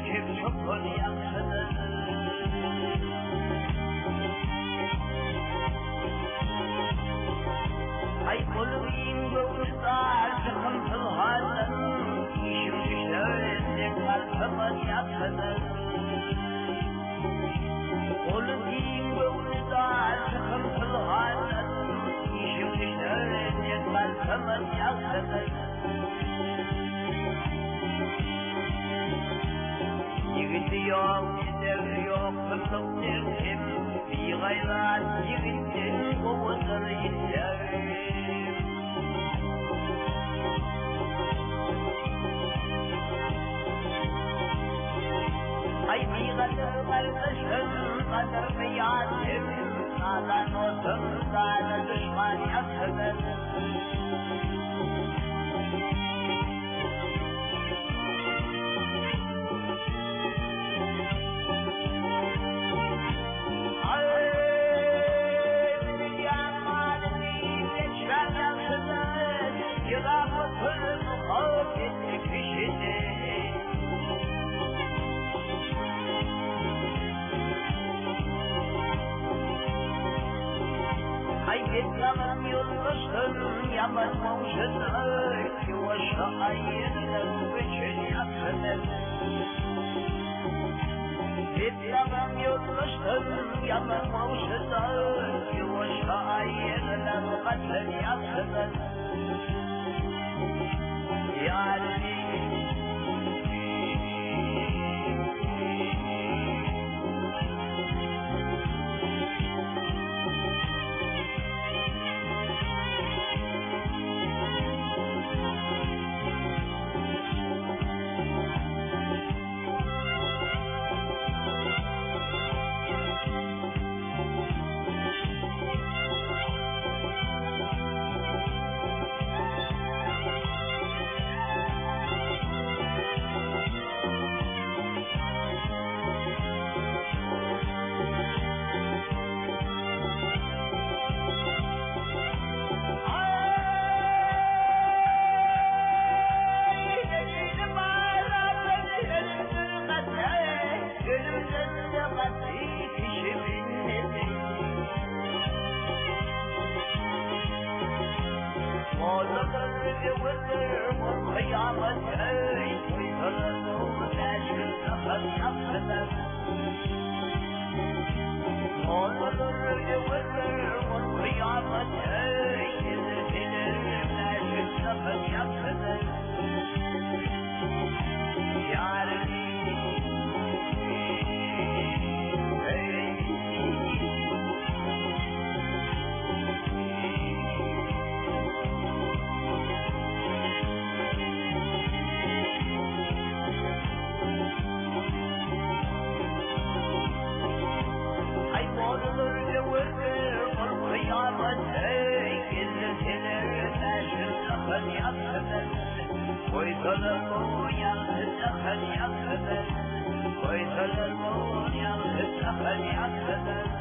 erkek çoktur yaksıdır. Ay koluyum göğüsler sıkıntılı halden, işim düşlerinde kalkımın yaksıdır. Koluyum göğüsler sıkıntılı halden, işim düşlerinde kalkımın yaksıdır. Yigiti yok, devri yok, kırlık derdim, bir gayret yigitin kovuzunu isterim. Ay bir kader kardeşim, kader kıyatim, nadan olsun sana düşman yaksıdır. Ay Vietnam'ın yoldaşın yaman mavşıdır, yuvaşa ayırlar için yaksıdır. Vietnam'ın yoldaşın yaman mavşıdır, yuvaşa ayırlar için yaksıdır. Yani Koysalar bu yalnız sakın yaksıdır.